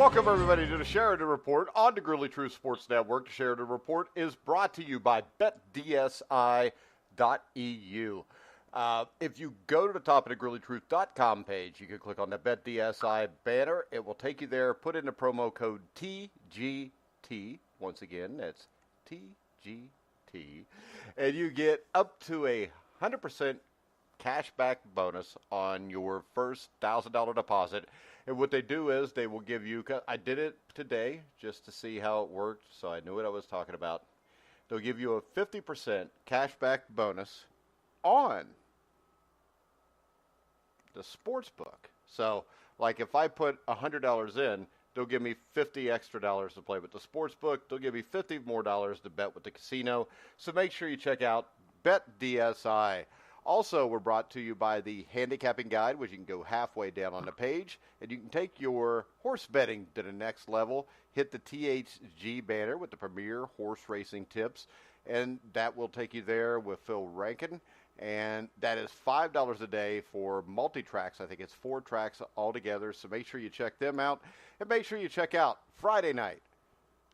Welcome, everybody, to the Sheridan Report on the Grizzly True Sports Network. The Sheridan Report is brought to you by BetDSI.eu. If you go to the top of the GrizzlyTruth.com page, you can click on the BetDSI banner. It will take you there. Put in the promo code TGT. Once again, that's TGT. And you get up to a 100% cashback bonus on your first $1,000 deposit. And what they do is they will give you, I did it today just to see how it worked, so I knew what I was talking about. They'll give you a 50% cashback bonus on the sports book. So, like if I put $100 in, they'll give me $50 extra to play with the sports book. They'll give me $50 more to bet with the casino. So make sure you check out BetDSI. Also, we're brought to you by the Handicapping Guide, which you can go halfway down on the page, and you can take your horse betting to the next level. Hit the THG banner with the premier horse racing tips, and that will take you there with Phil Rankin. And that is $5 a day for multi-tracks. I think it's 4 tracks altogether, so make sure you check them out. And make sure you check out Friday night.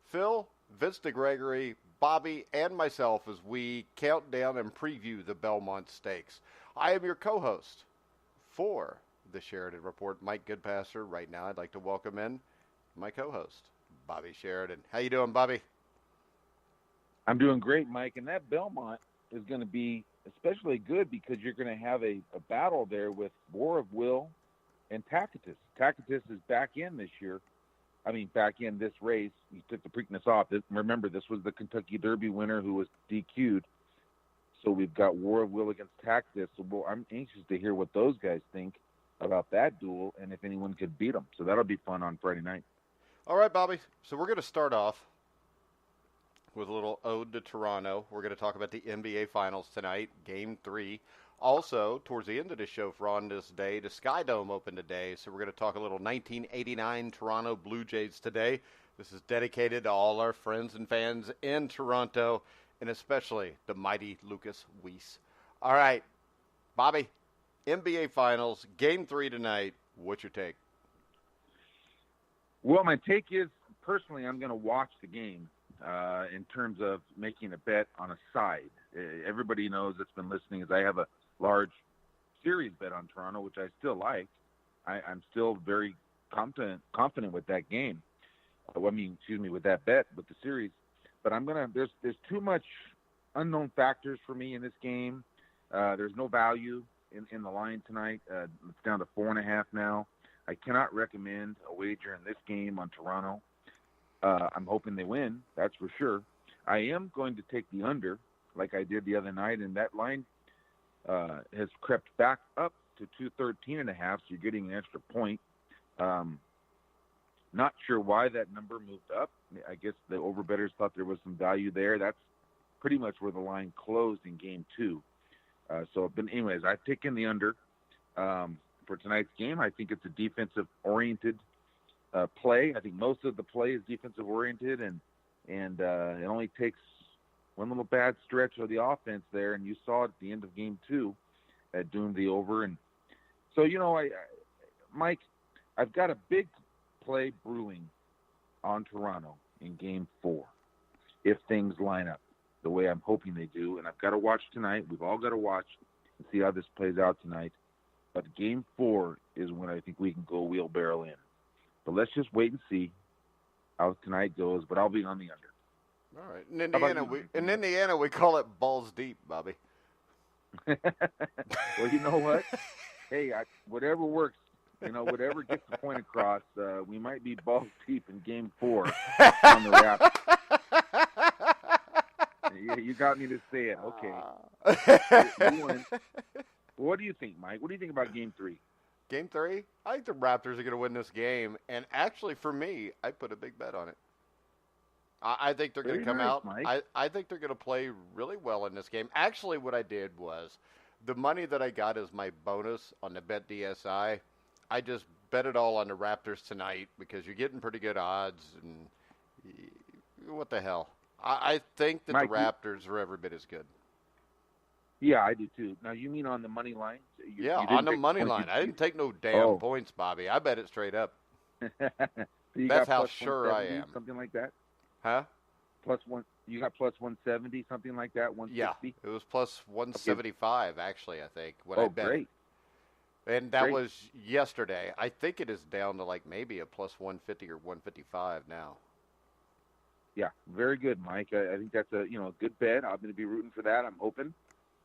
Phil, Vince DeGregory, Bobby, and myself as we count down and preview the Belmont Stakes. I am your co-host for the Sheridan Report, Mike Goodpasser. Right now, I'd like to welcome in my co-host, Bobby Sheridan. How you doing, Bobby? I'm doing great, Mike. And that Belmont is going to be especially good because you're going to have a battle there with War of Will and Tacitus. Tacitus is back in this year. Back in this race. He took the Preakness off. Remember, this was the Kentucky Derby winner who was DQ'd. So we've got War of Will against Tacitus. So I'm anxious to hear what those guys think about that duel and if anyone could beat them. So that'll be fun on Friday night. All right, Bobby. So we're going to start off with a little ode to Toronto. We're going to talk about the NBA Finals tonight, Game 3. Also, towards the end of the show for on this day, the Sky Dome opened today, so we're going to talk a little 1989 Toronto Blue Jays today. This is dedicated to all our friends and fans in Toronto, and especially the mighty Lucas Weiss. All right, Bobby, NBA Finals, Game 3 tonight. What's your take? Well, my take is, personally, I'm going to watch the game in terms of making a bet on a side. Everybody knows that's been listening is I have a large series bet on Toronto, which I still like. I'm still very confident with that game. With that bet, with the series. But there's too much unknown factors for me in this game. There's no value in the line tonight. It's down to 4.5 now. I cannot recommend a wager in this game on Toronto. I'm hoping they win, that's for sure. I am going to take the under, like I did the other night, and that line has crept back up to 213.5, so you're getting an extra point. Not sure why that number moved up. I guess the overbettors thought there was some value there. That's pretty much where the line closed in Game 2. But anyways, I've taken the under for tonight's game. I think it's a defensive-oriented play. I think most of the play is defensive-oriented, and it only takes one little bad stretch of the offense there, and you saw it at the end of Game 2 that doomed the over. And so, Mike, I've got a big play brewing on Toronto in Game 4 if things line up the way I'm hoping they do. And I've got to watch tonight. We've all got to watch and see how this plays out tonight. But Game 4 is when I think we can go wheelbarrow in. But let's just wait and see how tonight goes. But I'll be on the under. All right. In Indiana, we call it balls deep, Bobby. Well, you know what? Hey, whatever works. Whatever gets the point across, we might be balls deep in Game 4 on the Raptors. You got me to say it. Okay. You win. What do you think, Mike? What do you think about Game 3? Game 3? I think the Raptors are going to win this game. And actually, for me, I put a big bet on it. I think they're going to come out. I think they're going to play really well in this game. Actually, what I did was the money that I got as my bonus on the Bet DSI, I just bet it all on the Raptors tonight because you're getting pretty good odds. And what the hell? I think that Mike, the Raptors are every bit as good. Yeah, I do too. Now, you mean on the money line? You on the money line. I didn't take no damn points, Bobby. I bet it straight up. So you That's got how plus sure I 170, am. something like that. Huh? You got plus 170, something like that. Yeah, 160. it was plus Okay. 175 actually. I think when I Oh, bet it, great, and that great. was yesterday. I think it is down to like maybe a plus 150 or 155 now. Yeah, very good, Mike. I think that's a good bet. I'm going to be rooting for that. I'm hoping.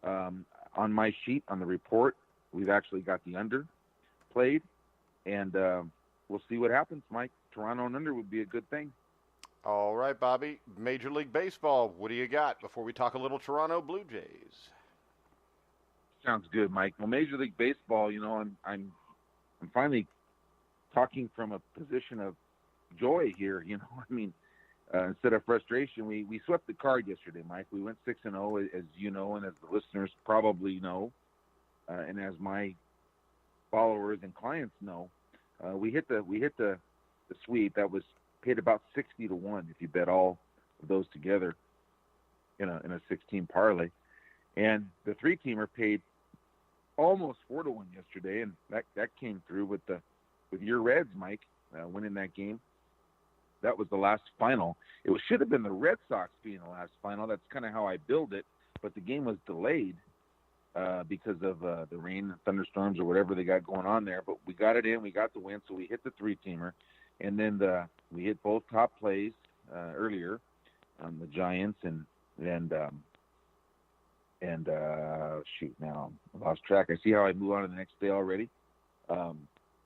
On my sheet on the report, we've actually got the under played, and we'll see what happens, Mike. Toronto and under would be a good thing. All right, Bobby. Major League Baseball. What do you got before we talk a little Toronto Blue Jays? Sounds good, Mike. Well, Major League Baseball, I'm finally talking from a position of joy here. I mean, instead of frustration, we swept the card yesterday, Mike. We went 6-0, as you know, and as the listeners probably know, and as my followers and clients know. We hit the sweep that was paid about 60-1 if you bet all of those together in a 16 parlay, and the 3-teamer paid almost 4-1 yesterday, and that came through with your Reds, Mike, winning that game. That was the last final. It should have been the Red Sox being the last final. That's kind of how I build it, but the game was delayed because of the rain and thunderstorms or whatever they got going on there. But we got it in. We got the win, so we hit the 3-teamer. And then we hit both top plays earlier on the Giants shoot, now I lost track. I see how I move on to the next day already.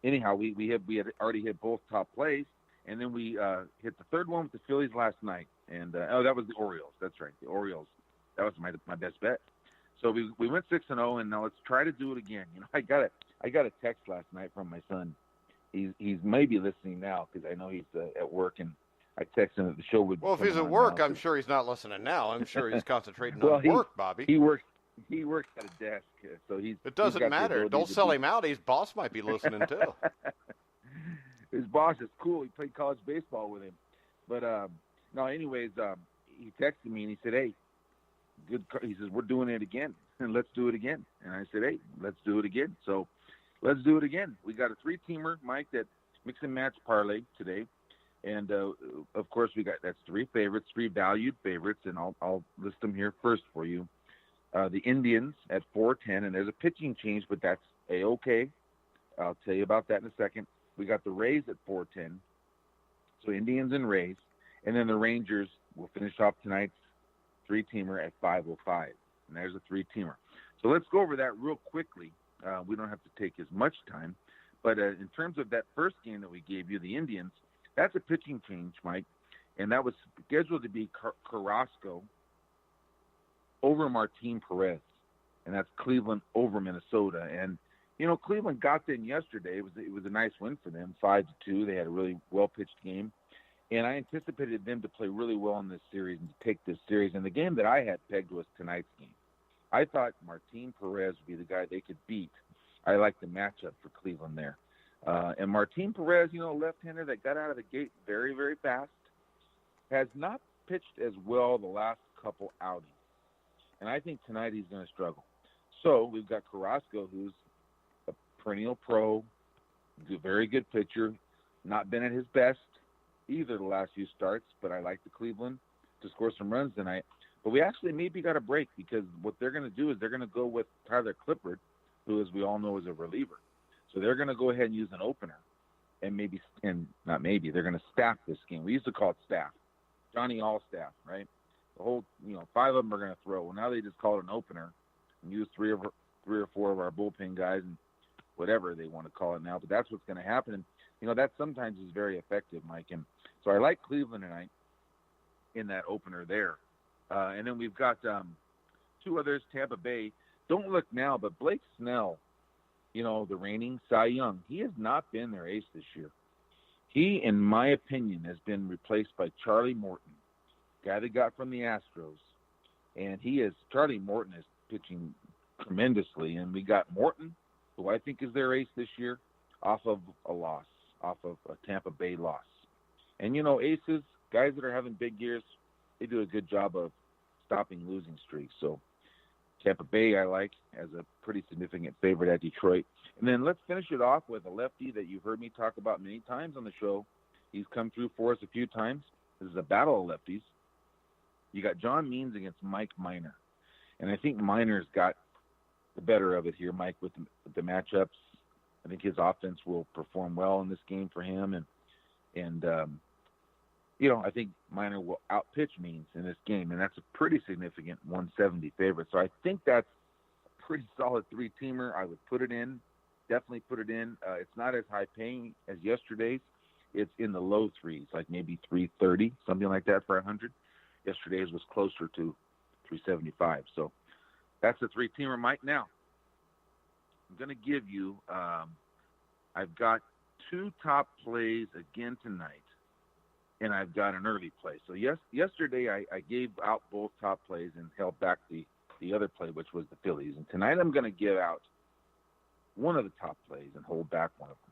Anyhow, we had already hit both top plays, and then we hit the third one with the Phillies last night. And that was the Orioles. That's right, the Orioles. That was my best bet. So we went 6-0, and now let's try to do it again. I got a text last night from my son. He's maybe listening now because I know he's at work, and I texted him that the show would. Well, if he's at work, I'm sure he's not listening now. I'm sure he's concentrating on work, Bobby. He works at a desk, so he's. It doesn't matter. Don't sell him out. His boss might be listening too. His boss is cool. He played college baseball with him, but no. Anyways, he texted me and he said, "Hey, good." He says, "We're doing it again, and let's do it again." And I said, "Hey, let's do it again." So let's do it again. We got a 3-teamer, Mike, that mix and match parlay today. And, of course, that's 3 favorites, 3 valued favorites, and I'll list them here first for you. The Indians at 4-10, and there's a pitching change, but that's A-okay. I'll tell you about that in a second. We got the Rays at 4-10, so Indians and Rays. And then the Rangers will finish off tonight's 3-teamer at 5:05, and there's a 3-teamer. So let's go over that real quickly. We don't have to take as much time. But in terms of that first game that we gave you, the Indians, that's a pitching change, Mike. And that was scheduled to be Carrasco over Martin Perez. And that's Cleveland over Minnesota. And, Cleveland got them yesterday. It was a nice win for them, 5-2. They had a really well-pitched game. And I anticipated them to play really well in this series and to take this series. And the game that I had pegged was tonight's game. I thought Martin Perez would be the guy they could beat. I like the matchup for Cleveland there. And Martin Perez, left-hander that got out of the gate very, very fast, has not pitched as well the last couple outings. And I think tonight he's going to struggle. So we've got Carrasco, who's a perennial pro, very good pitcher, not been at his best either the last few starts, but I like the Cleveland to score some runs tonight. But we actually maybe got a break because what they're going to do is they're going to go with Tyler Clippard, who, as we all know, is a reliever. So they're going to go ahead and use an opener, and they're going to staff this game. We used to call it staff, Johnny All-Staff, right? The whole, 5 of them are going to throw. Well, now they just call it an opener and use 3 or 4 of our bullpen guys and whatever they want to call it now. But that's what's going to happen. And, that sometimes is very effective, Mike. And so I like Cleveland tonight in that opener there. And then we've got 2 others, Tampa Bay. Don't look now, but Blake Snell, the reigning Cy Young, he has not been their ace this year. He, in my opinion, has been replaced by Charlie Morton, guy they got from the Astros. And Charlie Morton is pitching tremendously. And we got Morton, who I think is their ace this year, off of a loss, off of a Tampa Bay loss. And, aces, guys that are having big years, they do a good job of stopping losing streaks. So Tampa Bay I like as a pretty significant favorite at Detroit. And then let's finish it off with a lefty that you've heard me talk about many times on the show. He's come through for us a few times. This is a battle of lefties. You got John Means against Mike Minor. And I think Minor's got the better of it here, Mike, with the matchups. I think his offense will perform well in this game for him. And I think Minor will outpitch Means in this game. And that's a pretty significant 170 favorite. So I think that's a pretty solid three-teamer. I would put it in, definitely put it in. It's not as high paying as yesterday's. It's in the low threes, like maybe 330, something like that for 100. Yesterday's was closer to 375. So that's a three-teamer, Mike. Now, I'm going to give you, I've got two top plays again tonight, and I've got an early play. So yesterday I gave out both top plays and held back the other play, which was the Phillies. And tonight I'm going to give out one of the top plays and hold back one of them.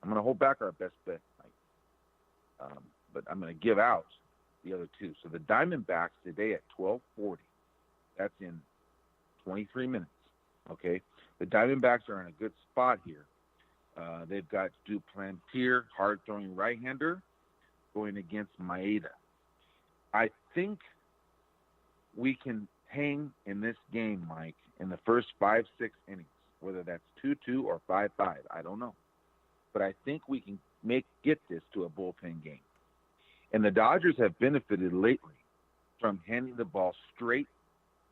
I'm going to hold back our best bet, Mike. But I'm going to give out the other two. So the Diamondbacks today at 12:40. That's in 23 minutes. Okay. The Diamondbacks are in a good spot here. They've got Duplantier, hard-throwing right-hander, going against Maeda. I think we can hang in this game, Mike, in the first 5-6 innings, whether that's 2-2 or 5-5. I don't know. But I think we can get this to a bullpen game. And the Dodgers have benefited lately from handing the ball straight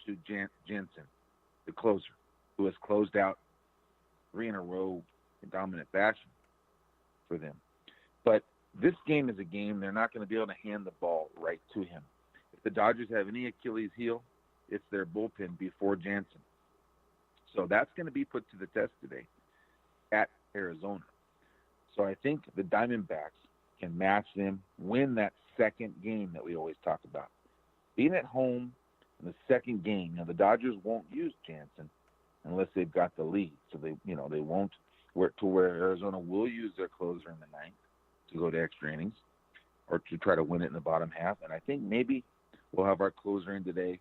to Jensen, the closer, who has closed out 3 in a row in dominant fashion for them. But this game is a game they're not going to be able to hand the ball right to him. If the Dodgers have any Achilles heel, it's their bullpen before Jansen. So that's going to be put to the test today at Arizona. So I think the Diamondbacks can match them, win that second game that we always talk about. Being at home in the second game, the Dodgers won't use Jansen unless they've got the lead. So they won't where Arizona will use their closer in the ninth to go to extra innings or to try to win it in the bottom half. And I think maybe we'll have our closer in today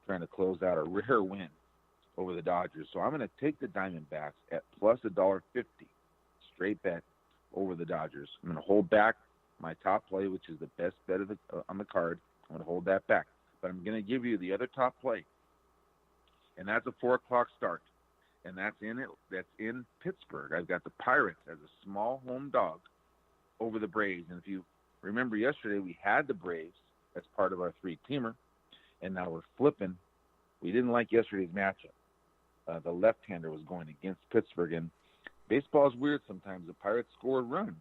trying to close out a rare win over the Dodgers. So I'm going to take the Diamondbacks at plus $1.50, straight bet over the Dodgers. I'm going to hold back my top play, which is the best bet on the card. I'm going to hold that back. But I'm going to give you the other top play, and that's a 4 o'clock start, and that's in Pittsburgh. I've got the Pirates as a small home dog over the Braves. And if you remember yesterday, we had the Braves as part of our three-teamer, and now we're flipping. We didn't like yesterday's matchup. The left-hander was going against Pittsburgh, and baseball is weird sometimes. The Pirates scored runs,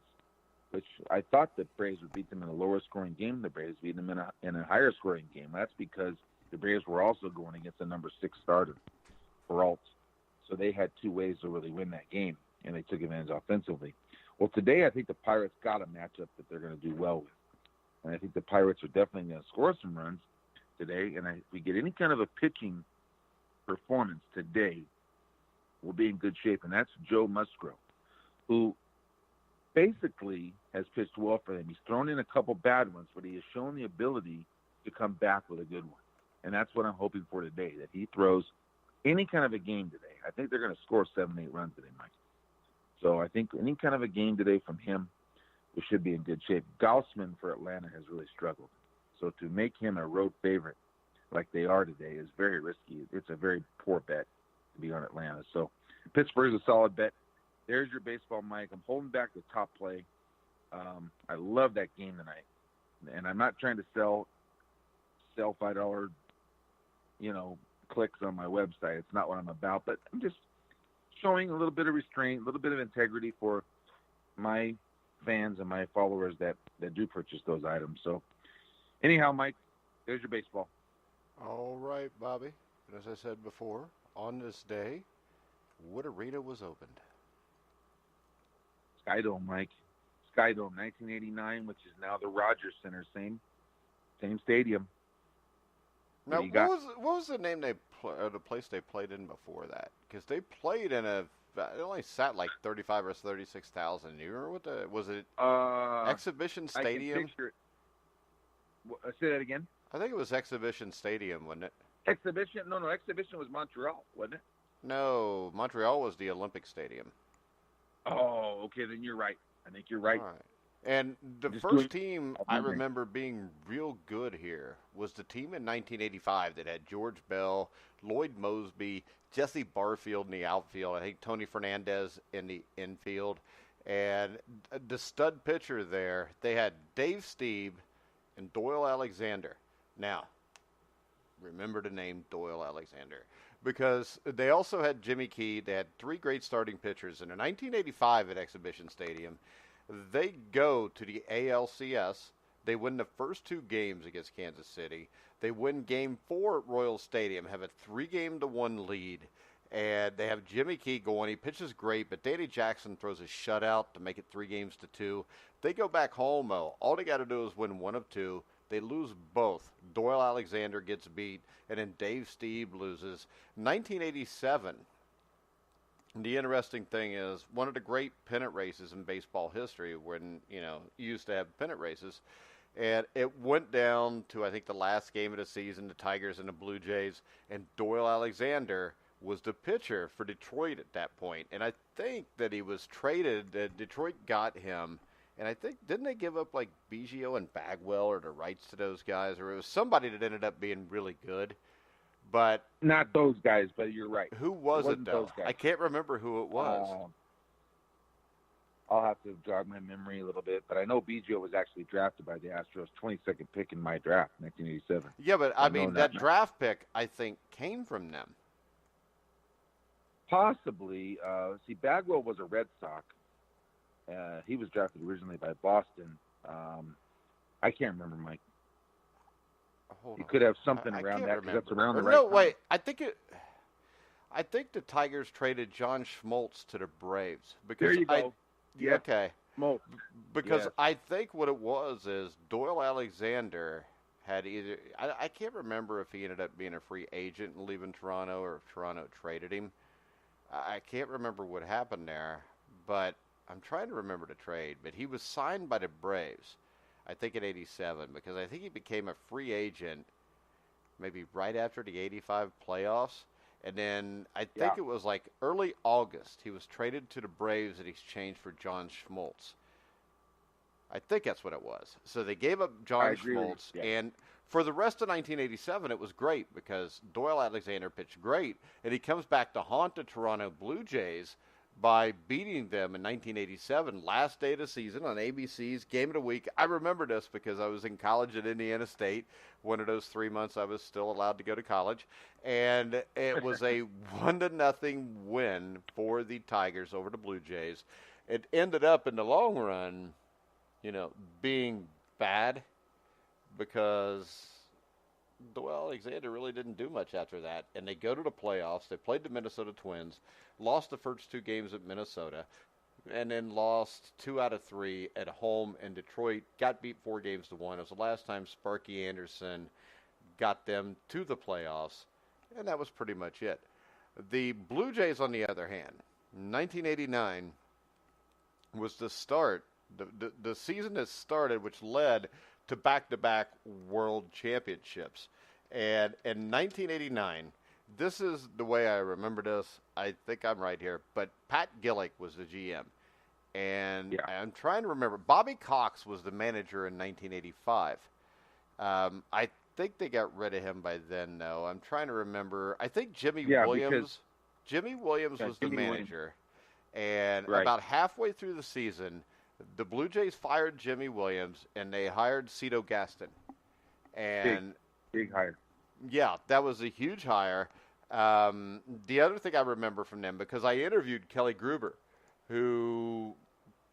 which I thought the Braves would beat them in a lower-scoring game. The Braves beat them in a higher-scoring game. That's because the Braves were also going against the number 6 starter, Peralta. So they had two ways to really win that game, and they took advantage offensively. Well, today I think the Pirates got a matchup that they're going to do well with. And I think the Pirates are definitely going to score some runs today. And if we get any kind of a pitching performance today, we'll be in good shape. And that's Joe Musgrove, who basically has pitched well for them. He's thrown in a couple bad ones, but he has shown the ability to come back with a good one. And that's what I'm hoping for today, that he throws any kind of a game today. I think they're going to score 7-8 runs today, Mike. So I think any kind of a game today from him, we should be in good shape. Gaussman for Atlanta has really struggled. So to make him a road favorite like they are today is very risky. It's a very poor bet to be on Atlanta. So Pittsburgh's a solid bet. There's your baseball, Mike. I'm holding back the top play. I love that game tonight. And I'm not trying to sell $5, clicks on my website. It's not what I'm about, but I'm just showing a little bit of restraint, a little bit of integrity for my fans and my followers that do purchase those items. So anyhow, Mike, there's your baseball. All right, Bobby. And as I said before, on this day, what arena was opened? Skydome, Mike. Skydome, 1989, which is now the Rogers Center. Same stadium. Now, what was the name the place they played in before that? Because they played in it only sat like 35 or 36,000. You remember was it Exhibition Stadium? I can picture it. Say that again. I think it was Exhibition Stadium, wasn't it? Exhibition? No, Exhibition was Montreal, wasn't it? No, Montreal was the Olympic Stadium. Oh, okay, then you're right. I think you're right. All right. And the Just first doing team off I memory. remember being real good here was the team in 1985 that had George Bell, Lloyd Mosby, Jesse Barfield in the outfield, I think Tony Fernandez in the infield. And the stud pitcher there, they had Dave Stieb and Doyle Alexander. Now, remember the name Doyle Alexander because they also had Jimmy Key. They had three great starting pitchers. And in 1985 at Exhibition Stadium, they go to the ALCS. They win the first two games against Kansas City. They win Game 4 at Royal Stadium, have a 3-1 lead. And they have Jimmy Key going. He pitches great, but Danny Jackson throws a shutout to make it 3-2. They go back home, though. All they got to do is win one of two. They lose both. Doyle Alexander gets beat, and then Dave Stieb loses. 1987, the interesting thing is one of the great pennant races in baseball history when, you used to have pennant races. And it went down to, I think, the last game of the season, the Tigers and the Blue Jays, and Doyle Alexander was the pitcher for Detroit at that point. And I think that he was traded, Detroit got him. And I think, didn't they give up like Biggio and Bagwell or the rights to those guys? Or it was somebody that ended up being really good. But Not those guys, but you're right. who was it, though? Those guys. I can't remember who it was. I'll have to jog my memory a little bit, but I know Biggio was actually drafted by the Astros, 22nd pick in my draft, 1987. Yeah, but I mean, that now. draft pick, I think, came from them. Possibly. See, Bagwell was a Red Sox. He was drafted originally by Boston. I can't remember, Mike. You could have something around that because that's around the right No, time. wait. I think the Tigers traded John Schmaltz to the Braves because There you go. Yeah. Okay. Schmaltz. Because Yes. I think what it was is Doyle Alexander had either I can't remember if he ended up being a free agent and leaving Toronto or if Toronto traded him. I can't remember what happened there, but I'm trying to remember the trade. But he was signed by the Braves, I think in '87, because I think he became a free agent maybe right after the '85 playoffs. And then I think it was like early August, he was traded to the Braves in exchange for John Schmaltz. I think that's what it was. So they gave up John Schmaltz, and for the rest of 1987, it was great because Doyle Alexander pitched great, and he comes back to haunt the Toronto Blue Jays by beating them in 1987, last day of the season on ABC's Game of the Week. I remember this because I was in college at Indiana State, one of those 3 months I was still allowed to go to college, and it was a 1-0 win for the Tigers over the Blue Jays. It ended up in the long run, being bad because Doyle Alexander really didn't do much after that, and they go to the playoffs. They played the Minnesota Twins, lost the first two games at Minnesota, and then lost 2 out of 3 at home in Detroit. Got beat 4-1. It was the last time Sparky Anderson got them to the playoffs, and that was pretty much it. The Blue Jays, on the other hand, 1989 was the start, the season that started, which led to back-to-back world championships. And in 1989, this is the way I remember this. I think I'm right here, but Pat Gillick was the GM. And I'm trying to remember. Bobby Cox was the manager in 1985. I think they got rid of him by then, though. I'm trying to remember. I think Jimmy Williams was the manager. And about halfway through the season, the Blue Jays fired Jimmy Williams, and they hired Cito Gaston. And big hire. Yeah, that was a huge hire. The other thing I remember from them, because I interviewed Kelly Gruber, who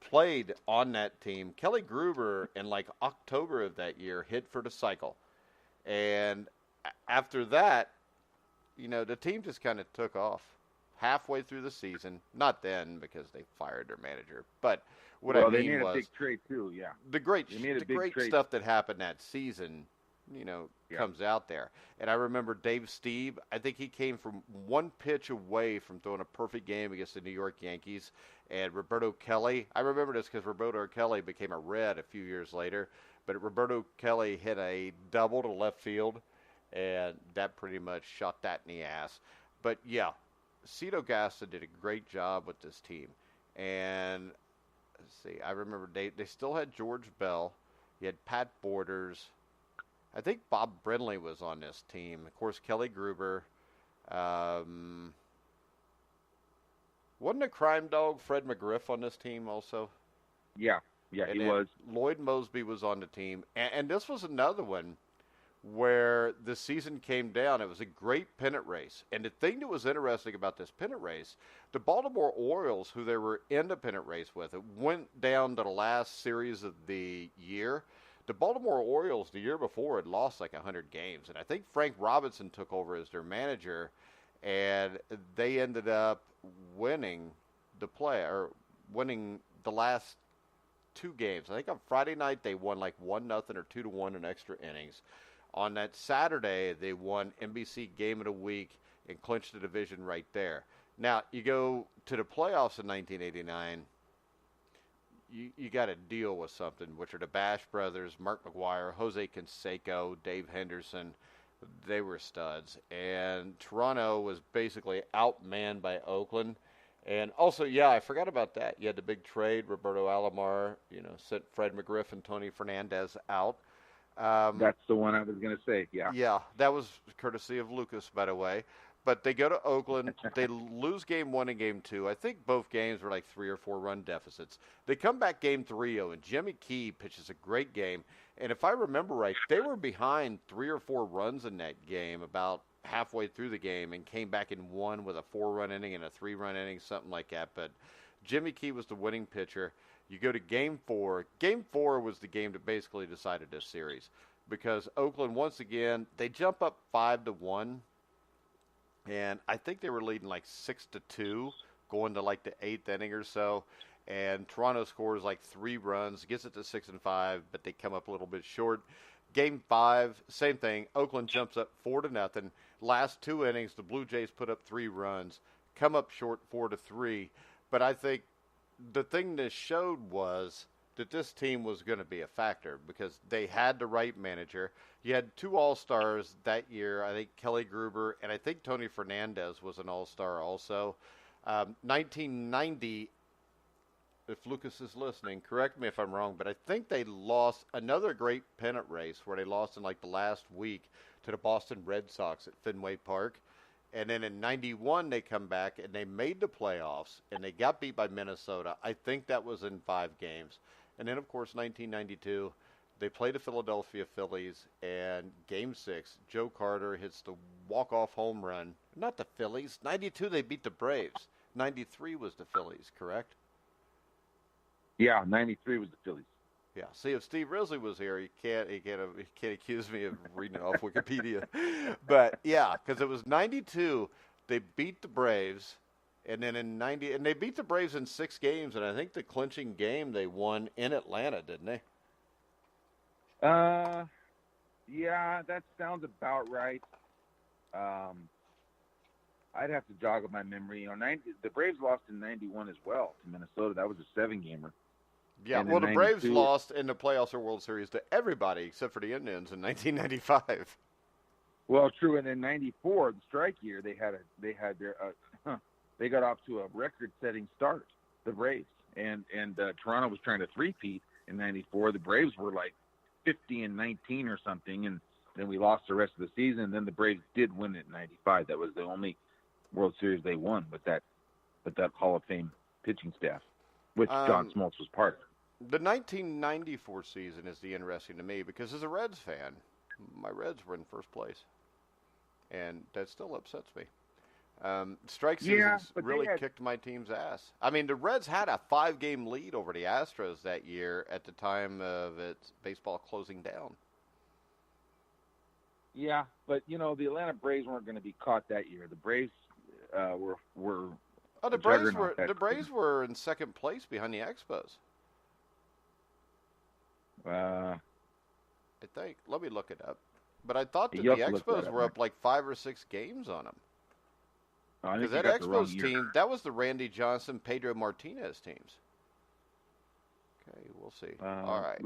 played on that team. Kelly Gruber, in like October of that year, hit for the cycle. And after that, the team just kind of took off halfway through the season. Not then, because they fired their manager. But what I mean they made was a big trade too. Yeah, the great trade. stuff that happened that season, comes out there. And I remember Dave Stieb. I think he came from one pitch away from throwing a perfect game against the New York Yankees. And Roberto Kelly, I remember this because Roberto Kelly became a Red a few years later. But Roberto Kelly hit a double to left field, and that pretty much shot that in the ass. But yeah, Cito Gaston did a great job with this team. And let's see. I remember they still had George Bell. You had Pat Borders. I think Bob Brindley was on this team. Of course, Kelly Gruber. Wasn't a crime dog Fred McGriff on this team also? Yeah, he was. Lloyd Mosby was on the team. And this was another one where the season came down. It was a great pennant race. And the thing that was interesting about this pennant race, the Baltimore Orioles, who they were in the pennant race with, it went down to the last series of the year. The Baltimore Orioles the year before had lost like 100 games. And I think Frank Robinson took over as their manager, and they ended up winning winning the last two games. I think on Friday night they won like 1-0 or 2-1 in extra innings. On that Saturday, they won NBC Game of the Week and clinched the division right there. Now, you go to the playoffs in 1989, you got to deal with something, which are the Bash brothers, Mark McGuire, Jose Canseco, Dave Henderson. They were studs. And Toronto was basically outmanned by Oakland. And also, yeah, I forgot about that. You had the big trade. Roberto Alomar, sent Fred McGriff and Tony Fernandez out. That's the one I was going to say, yeah. Yeah, that was courtesy of Lucas, by the way. But they go to Oakland. They lose game 1 and game 2. I think both games were like 3 or 4 run deficits. They come back game 3, and Jimmy Key pitches a great game. And if I remember right, they were behind 3 or 4 runs in that game about halfway through the game and came back and won with a 4-run inning and a 3-run inning, something like that. But Jimmy Key was the winning pitcher. You go to Game 4. Game 4 was the game that basically decided this series because Oakland, once again, they jump up 5-1, and I think they were leading like 6-2 going to like the 8th inning or so, and Toronto scores like 3 runs, gets it to 6-5, but they come up a little bit short. Game 5, same thing. Oakland jumps up 4-0. Last 2 innings, the Blue Jays put up 3 runs, come up short 4-3. But I think the thing this showed was that this team was going to be a factor because they had the right manager. You had 2 All-Stars that year. I think Kelly Gruber and I think Tony Fernandez was an All-Star also. 1990, if Lucas is listening, correct me if I'm wrong, but I think they lost another great pennant race where they lost in like the last week to the Boston Red Sox at Fenway Park. And then in 91, they come back and they made the playoffs and they got beat by Minnesota. I think that was in 5 games. And then, of course, 1992, they play the Philadelphia Phillies, and Game 6, Joe Carter hits the walk-off home run. Not the Phillies. 92, they beat the Braves. 93 was the Phillies, correct? Yeah, 93 was the Phillies. Yeah. See, if Steve Risley was here, he can't accuse me of reading off Wikipedia. But yeah, because it was 92, they beat the Braves, and then in 90, and they beat the Braves in 6 games, and I think the clinching game they won in Atlanta, didn't they? Yeah, that sounds about right. I'd have to jog up my memory. The Braves lost in 91 as well to Minnesota. That was a 7-gamer. Yeah, well, the Braves lost in the playoffs or World Series to everybody except for the Indians in 1995. Well, true. And in '94, the strike year, they got off to a record-setting start. The Braves and Toronto was trying to three-peat in '94. The Braves were like 50-19 or something, and then we lost the rest of the season. And then the Braves did win it in '95. That was the only World Series they won with that Hall of Fame pitching staff, which John Smoltz was part of. The 1994 season is the interesting to me because as a Reds fan, my Reds were in first place, and that still upsets me. Strike seasons really kicked my team's ass. I mean, the Reds had a 5-game lead over the Astros that year at the time of its baseball closing down. Yeah, but the Atlanta Braves weren't going to be caught that year. The Braves were. Oh, the Braves were in second place behind the Expos. I think. Let me look it up. But I thought that the Expos were up like 5 or 6 games on them. Because that Expos team, that was the Randy Johnson, Pedro Martinez teams. Okay, we'll see. All right.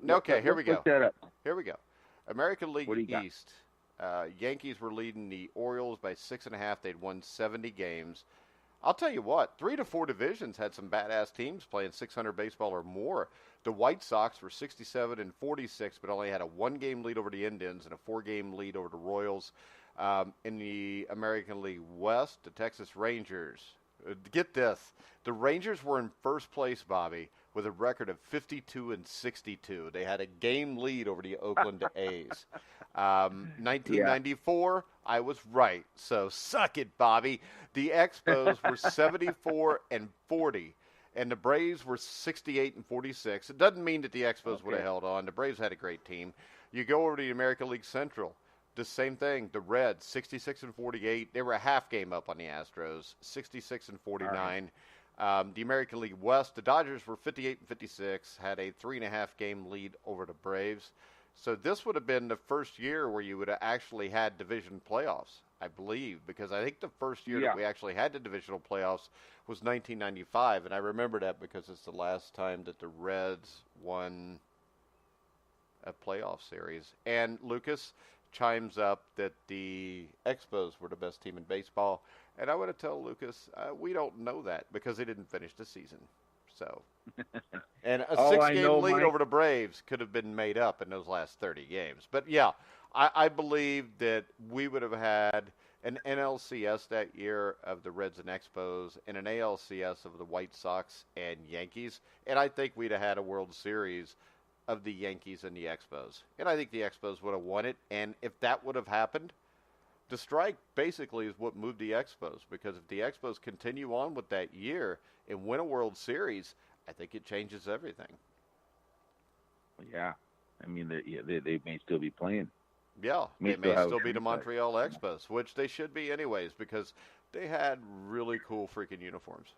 Okay, here we go. Here we go. American League East. Yankees were leading the Orioles by 6.5. They'd won 70 games. I'll tell you what, 3 to 4 divisions had some badass teams playing 600 baseball or more. The White Sox were 67 and 46, but only had a 1-game lead over the Indians and a 4-game lead over the Royals. In the American League West, the Texas Rangers. Get this. The Rangers were in first place, Bobby, with a record of 52 and 62. They had a game lead over the Oakland A's. 1994, I was right. So suck it, Bobby. The Expos were 74 and 40. And the Braves were 68 and 46. It doesn't mean that the Expos would have held on. The Braves had a great team. You go over to the American League Central. The same thing. The Reds, 66 and 48. They were a half game up on the Astros, 66 and 49. Right. The American League West, the Dodgers were 58 and 56, had a 3.5 game lead over the Braves. So this would have been the first year where you would have actually had division playoffs, I believe, because I think the first year that we actually had the divisional playoffs was 1995, and I remember that because it's the last time that the Reds won a playoff series. And Lucas chimes up that the Expos were the best team in baseball, and I want to tell Lucas we don't know that because they didn't finish the season. So, and a 6-game lead over the Braves could have been made up in those last 30 games. But yeah, I believe that we would have had an NLCS that year of the Reds and Expos and an ALCS of the White Sox and Yankees, and I think we'd have had a World Series of the Yankees and the Expos. And I think the Expos would have won it. And if that would have happened, the strike basically is what moved the Expos. Because if the Expos continue on with that year and win a World Series, I think it changes everything. Yeah. I mean, they may still be playing. Yeah, they may still be the Montreal Expos, which they should be anyways because they had really cool freaking uniforms.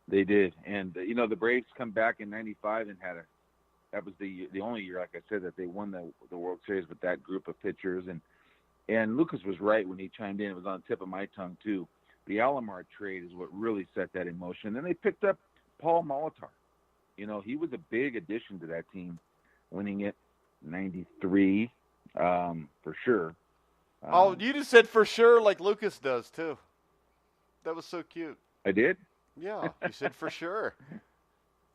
They did, and the Braves come back in '95 and that was the only year, like I said, that they won the World Series with that group of pitchers. And Lucas was right when he chimed in. It was on the tip of my tongue too. The Alomar trade is what really set that in motion. And they picked up Paul Molitor. He was a big addition to that team, winning it '93 for sure. You just said for sure like Lucas does too. That was so cute. I did? Yeah, you said for sure.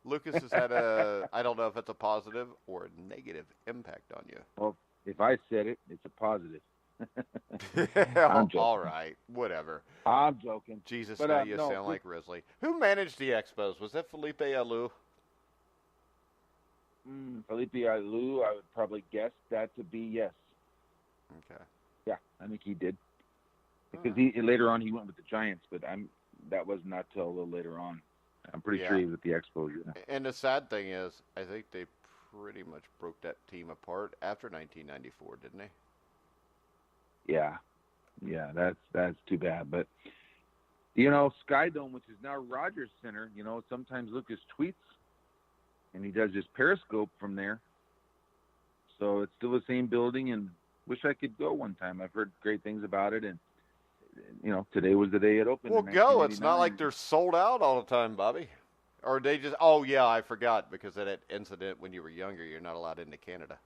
Lucas has had I don't know if it's a positive or a negative impact on you. Well, if I said it, it's a positive. All right, whatever. I'm joking. Jesus, now you sound like Risley. Who managed the Expos? Was that Felipe Alou? Felipe Alou, I would probably guess that to be yes. Okay. Yeah, I think he did. Because later on he went with the Giants, but that was not till a little later on. I'm pretty sure he was at the Expos. Yeah. And the sad thing is, I think they pretty much broke that team apart after 1994, didn't they? Yeah, that's too bad. But Sky Dome, which is now Rogers Center, sometimes Lucas tweets, and he does his Periscope from there. So it's still the same building, and wish I could go one time. I've heard great things about it, and today was the day it opened. Well, go. It's not like they're sold out all the time, Bobby. Or they just, I forgot, because of that incident when you were younger, you're not allowed into Canada.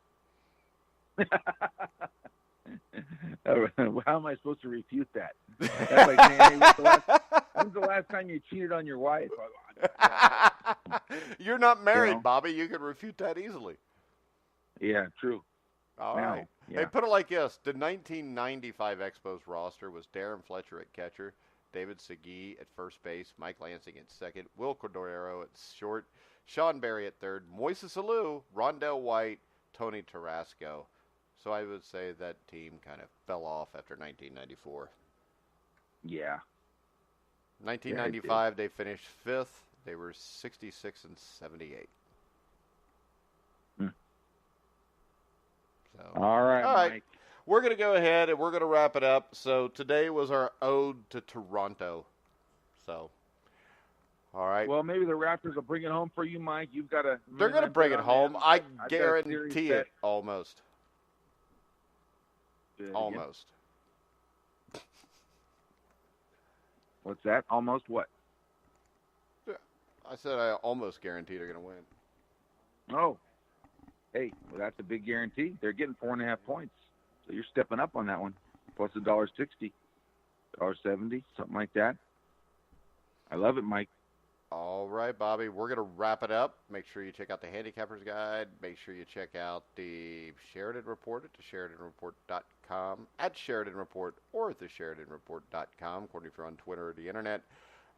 How am I supposed to refute that? That's like saying, hey, when's the last time you cheated on your wife? You're not married, Bobby. You can refute that easily. Yeah, true. All right. Yeah. Hey, put it like this. The 1995 Expos roster was Darren Fletcher at catcher, David Segui at first base, Mike Lansing at second, Will Cordero at short, Sean Berry at third, Moises Alou, Rondell White, Tony Tarasco. So I would say that team kind of fell off after 1994. Yeah. 1995, they finished fifth. They were 66 and 78. So, all right. Mike. We're going to go ahead and we're going to wrap it up. So today was our ode to Toronto. So, all right. Well, maybe the Raptors will bring it home for you, Mike. You've got to. They're going to bring it home. I guarantee it. Almost. Almost. What's that? Almost what? I said I almost guarantee they're going to win. Oh. Hey, well, that's a big guarantee. They're getting 4.5 points. So you're stepping up on that one. Plus $1.60. $1.70, something like that. I love it, Mike. All right, Bobby, we're going to wrap it up. Make sure you check out the Handicapper's Guide. Make sure you check out the Sheridan Report at thesheridanreport.com, at Sheridan Report, or at thesheridanreport.com, according if you're on Twitter or the internet.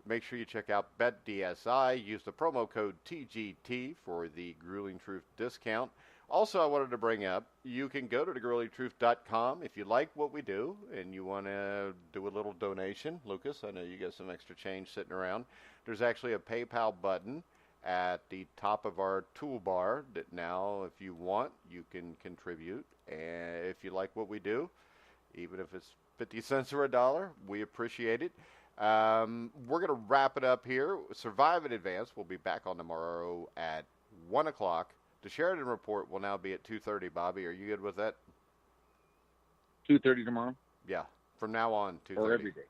Make sure you check out BetDSI. Use the promo code TGT for the Grueling Truth discount. Also, I wanted to bring up, you can go to thegruelingtruth.com if you like what we do and you want to do a little donation. Lucas, I know you got some extra change sitting around. There's actually a PayPal button at the top of our toolbar that now, if you want, you can contribute. And if you like what we do, even if it's 50 cents or $1, we appreciate it. We're going to wrap it up here. Survive in Advance. We'll be back on tomorrow at 1 o'clock. The Sheridan Report will now be at 2:30. Bobby, are you good with that? 2:30 tomorrow? Yeah. From now on, 2:30. Or every day?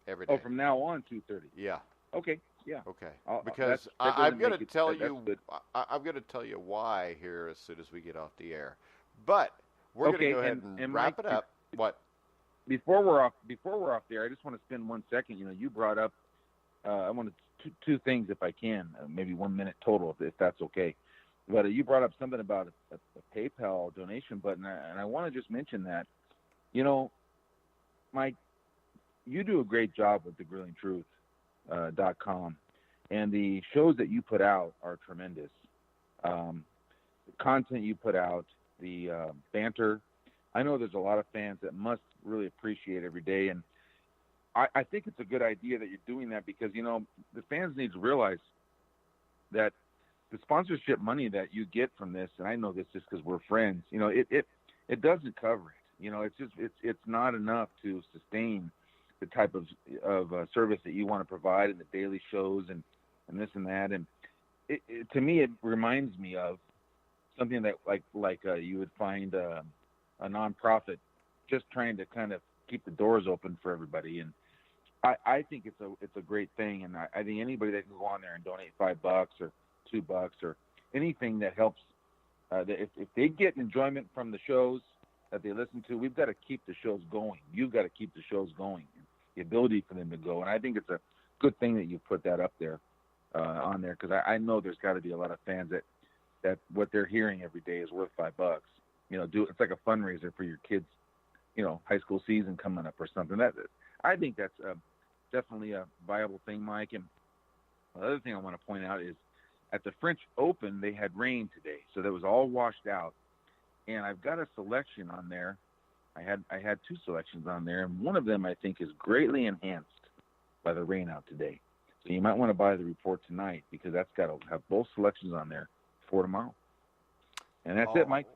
Every day. Oh, from now on, 2:30. Yeah. Okay. Yeah. Okay. I'll, because that I'm going to it, tell that, you, I'm going to tell you why here as soon as we get off the air. But we're going to go ahead and wrap it up. What? Before we're off the air, I just want to spend 1 second. You know, you brought up. I wanted two things, if I can, maybe 1 minute total, if that's okay. But you brought up something about a PayPal donation button, and I want to just mention that, you know, Mike, you do a great job with the GruelingTruth.com, and the shows that you put out are tremendous. The content you put out, the banter, I know there's a lot of fans that must really appreciate every day, and I think it's a good idea that you're doing that because, you know, the fans need to realize that the sponsorship money that you get from this, and I know this just because we're friends, you know, it doesn't cover it. You know, it's not enough to sustain the type of service that you want to provide in the daily shows and this and that. And to me, it reminds me of something that like you would find a nonprofit just trying to kind of keep the doors open for everybody. And I think it's a great thing. And I think anybody that can go on there and donate $5 or $2 or anything that helps, if they get enjoyment from the shows that they listen to, we've got to keep the shows going. You've got to keep the shows going, the ability for them to go. And I think it's a good thing that you put that up there, on there, because I know there's got to be a lot of fans that what they're hearing every day is worth $5. You know, it's like a fundraiser for your kids, you know, high school season coming up or something. I think that's definitely a viable thing, Mike. And the other thing I want to point out is at the French Open, they had rain today, so that was all washed out. And I've got a selection on there. I had two selections on there, and one of them I think is greatly enhanced by the rain out today. So you might want to buy the report tonight because that's got to have both selections on there for tomorrow. And that's it, Mike.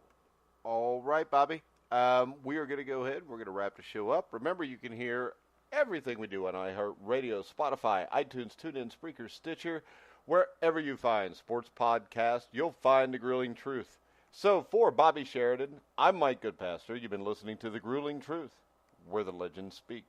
All right, Bobby. We are going to go ahead. We're going to wrap the show up. Remember, you can hear everything we do on iHeartRadio, Spotify, iTunes, TuneIn, Spreaker, Stitcher. Wherever you find sports podcasts, you'll find The Grueling Truth. So for Bobby Sheridan, I'm Mike Goodpaster. You've been listening to The Grueling Truth, where the legends speak.